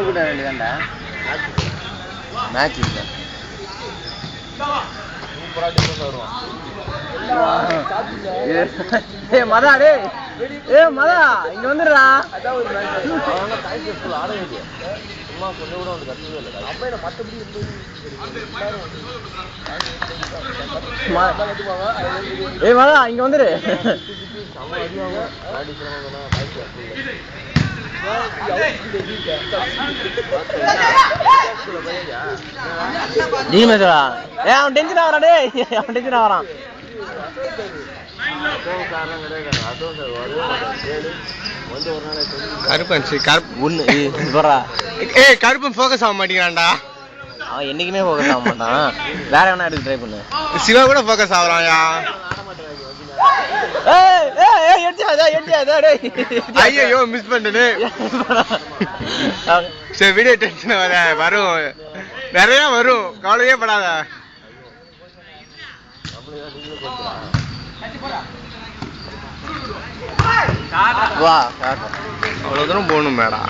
கூட வேண்டியதாண்டா மேட்ச் இல்லை மதா டே மதா இங்க வந்துடுறா சும்மா கொஞ்சம் கூட வந்து கத்துவே இல்லை அப்ப மற்றபடி மதா இங்க வந்துரு நீ மேசா அவன் டென்ஷன் ஆகிறான் டே அவன் டென்ஷன் ஆகிறான் கருப்பன் கருப்பன் ஃபோக்கஸ் ஆக மாட்டேங்கிறான்டா அவன் என்னைக்குமே ஃபோக்கஸ் ஆக மாட்டான் வேற எவனா எடுத்து ட்ரை பண்ணு சிவா கூட ஃபோக்கஸ் ஆகுறான்யா ஐயோ மிஸ் பண்ணிட்டேனே சரி வீடியோ டென்ஷன் வரும் நிறைய வரும் கவலையே படாத வா அவ்வளவு தூரம் போகணும் மேடா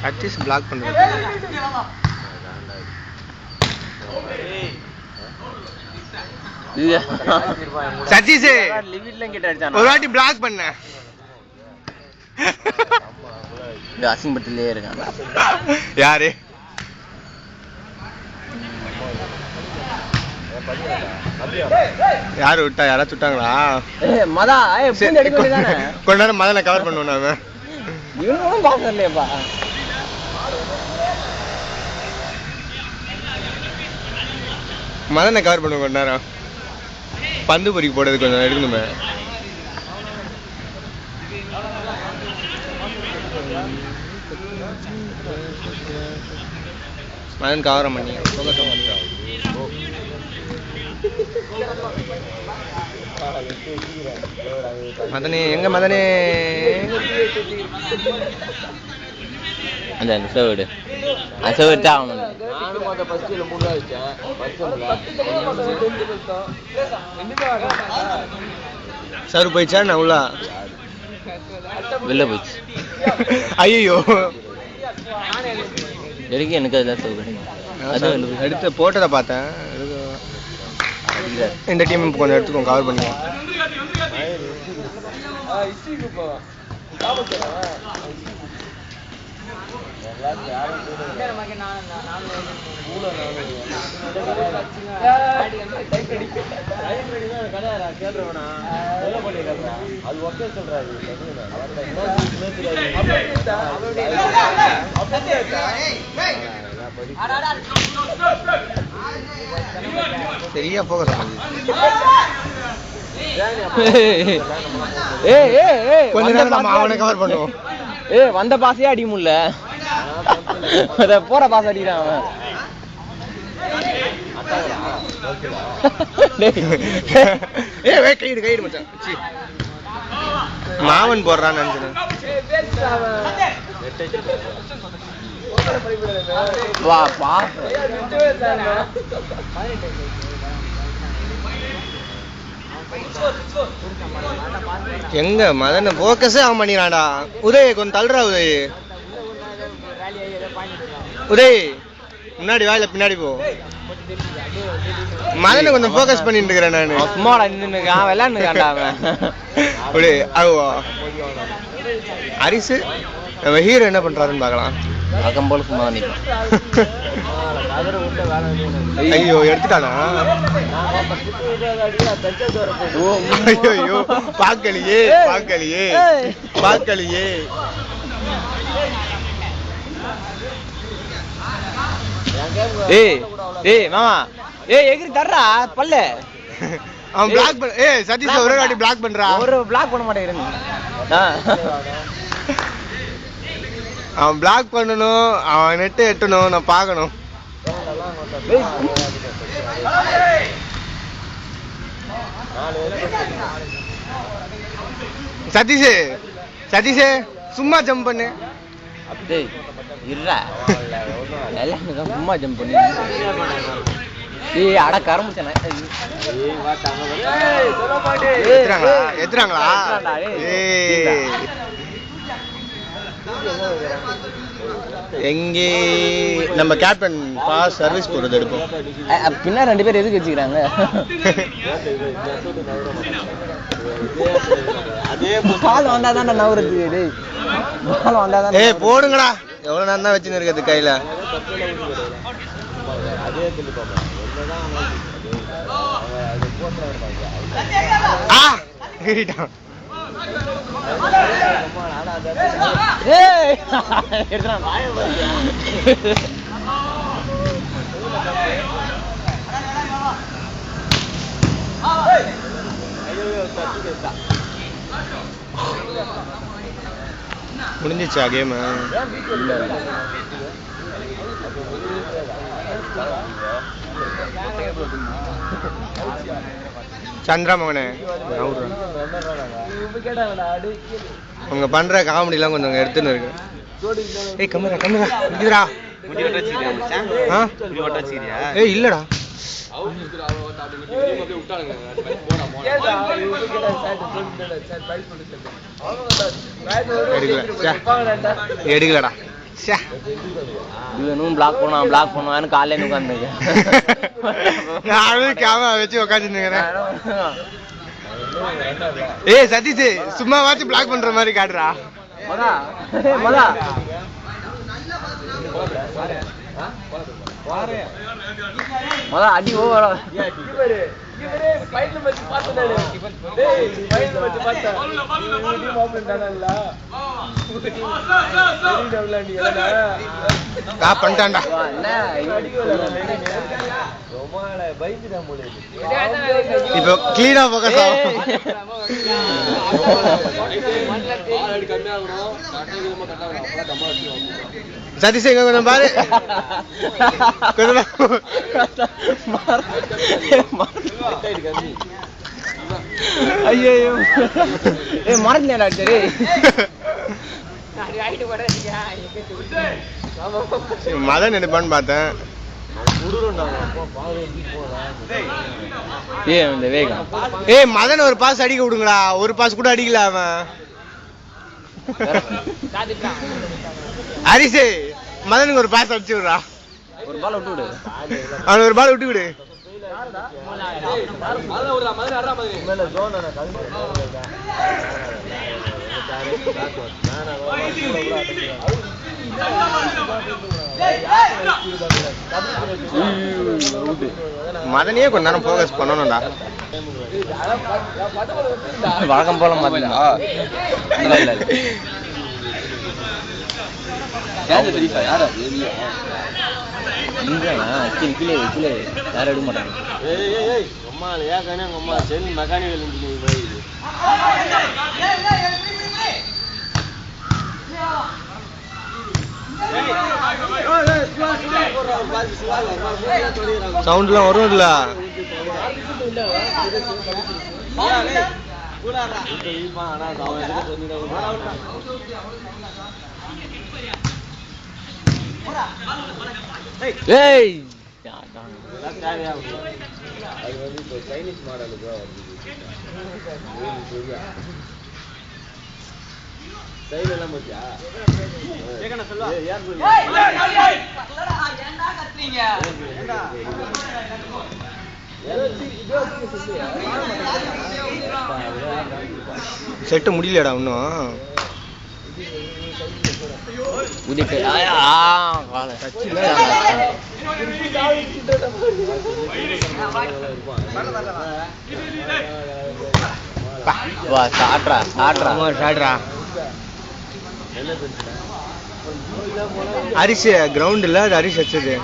சதீஷ் பிளாக் பண்றது சதீஷ் ஒரு வாட்டி பிளாக் பண்ண அசிங்கப்பட்டிலே இருக்கான் யாரு யாரு விட்டா யாராச்சும் விட்டாங்களா மதா கொஞ்ச நேரம் மதனை கவர் பண்ணுவோம் நாம இவனும் பாக்கலையப்பா மதனை கவர் பண்ணுவோம் கொஞ்ச நேரம் பந்து பொறிக்கு போடுறது கொஞ்சம் எடுக்கணுமே மதன் கவரம் பண்ணி மதனே எங்க மதனே அந்த சேவடு சேவடு ஆகணும் சரு போயிடுச்சா நான் உள்ள வெளில போயிடுச்சு ஐயோ எதுக்கு எனக்கு அதெல்லாம் சேவ் எடுத்து போட்டதை பார்த்தேன் இந்த டீம் கொஞ்சம் எடுத்துக்கோங்க கவர் பண்ணிக்கோங்க சரியா போகஸ் கொஞ்ச நேரம் நம்ம அவனை கவர் பண்ணுவோம் வந்த பாசையே அடிக்க முடியல போற பாச அடிக்கிறான் அவன் கைடு மச்சான் மாவன் போடுறான்னு நினைச்சேன் வா பா எங்க மதன போக்கஸே ஆக மாட்டேங்கிறான்டா உதய் கொஞ்சம் தள்ளுறா உதய் முன்னாடி வேலை பின்னாடி போ மதனை கொஞ்சம் ஃபோக்கஸ் பண்ணிட்டு இருக்கிறேன் நான் சும்மாடா நின்னுக்கான் விளையாண்டுக்கான்டா அவன் அரிசு நம்ம ஹீரோ என்ன பண்றாருன்னு பார்க்கலாம் பக்கம் போல சும்மா நிற்கும் ஐயோ எடுத்துட்டானா ஐயோ பார்க்கலையே பார்க்கலையே பார்க்கலையே ஏய் ஏய் மாமா ஏய் எகிரி தர்றா பல்ல அவன் பிளாக் பண்ண ஏய் சதீஷ் ஒரு வாட்டி பிளாக் பண்றா ஒரு பிளாக் பண்ண மாட்டேங்கிறேன் அவன் பிளாக் பண்ணணும் அவன் நெட்டு எட்டணும் நான் பார்க்கணும் சதீஷ் சதீஷ் சும்மா ஜம்ப் பண்ணு. டேய் இருடா எல்லாம் சும்மா ஜம்ப் பண்ணி ஏய் அட கரமுச்சனே எத்துறாங்களா எங்கே நம்ம கேப்டன் பாஸ் சர்வீஸ் போறது எடுப்போம். பின்னா 2 பேர் எதுக்கு வச்சுக்கிறாங்க? பால் வந்தாதான் நவருக்கு. டேய் பால் வந்தாதான். ஏய் போடுங்கடா. எவ்வளவு நேரம் தான் வச்சுன்னு இருக்குது கையில. ஆ ஏறிட்டான். ஏய் எடுறான். முடிஞ்சிச்சா கேம்? சந்திரா மகனே அவங்க பண்ற காமெடிலாம் கொஞ்சம் எடுத்துன்னு இருக்கு. ஏய் கம்மரா கம்மரா இதுடா. ஏய் இல்லடா. எடுக்கலடா. இவனும் பிளாக் பண்ணுவான்னு காலையில உட்காந்துருக்கேன். கேமரா வச்சு உட்காந்துருக்கிறேன். ஏய் சதீஷ் சும்மா வாச்சு பிளாக் பண்ற மாதிரி காட்டுறா. அடி ஓவரா பண்ணிட்டான்டா. இப்போ கிளீனா போக்கஸ் ஆகும். சதீஷ் எங்க கொஞ்சம் பாரு. ஐயோ ஏ மறந்துடா. சரி மதன் நினைப்பான்னு பார்த்தேன். ஏய் மதன் ஒரு பாஸ் அடிக்க விடுங்களா. ஒரு பாஸ் கூட அடிக்கல அவன். ஹரிசே மதனுக்கு ஒரு பாஸ் அடிச்சு விடுறா. ஒரு பால் விட்டு விடு. அவனுக்கு ஒரு பால் விட்டு விடு. மதனையே கொஞ்ச நேரம் போக்கஸ் பண்ணணும்டா. வழக்கம் போல மதனா இல்ல இல்ல கீழே யாரும் எடுக்க மாட்டாங்க. மெக்கானிக்கல் இன்ஜினியரிங் சவுண்ட்லாம் வரும் இல்ல. ஏய் சைனீஸ் மாடலுக்கு சைடுலாம் போச்சா செட்டு முடியலடா இன்னும். ஹரிஷ் கிரவுண்ட் இல்ல, அது ஹரிஷ் வச்சது.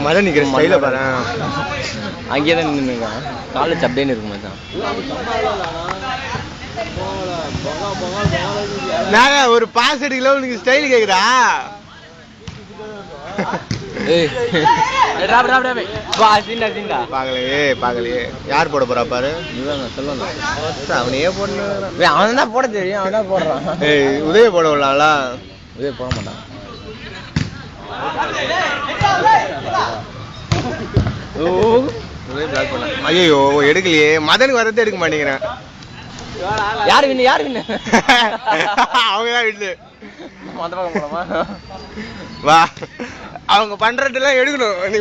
மழை நிக்கிற ஸ்டைல பாரு. அங்கேதான் நின்னுங்க. காலேஜ் அப்படியே இருக்குமா தான். ஒரு பாஸ் எடுக்கல உனக்கு ஸ்டைல் கேக்குதா? ஏய் வா சீண்டா சீண்டா பாக்கலையே யார் போட போறா பாரு. இவன் சொல்லுவான் அவனையே போடணும். அவன் தான் போட தெரியும், அவன் தான் போடுறான். ஏய் உதய போட விடலாம்ல. இதே போட மாட்டான். உதய பிளாக் பண்ண. ஐயோ எடுக்கலையே. மதனுக்கு வரதே எடுக்க மாட்டேங்கிறேன். யாரு வின்னு அவங்க தான் விட்டு. மொத்த பக்கம் போலாமா? வா அவங்க பண்றதெல்லாம் எடுக்கணும். நீ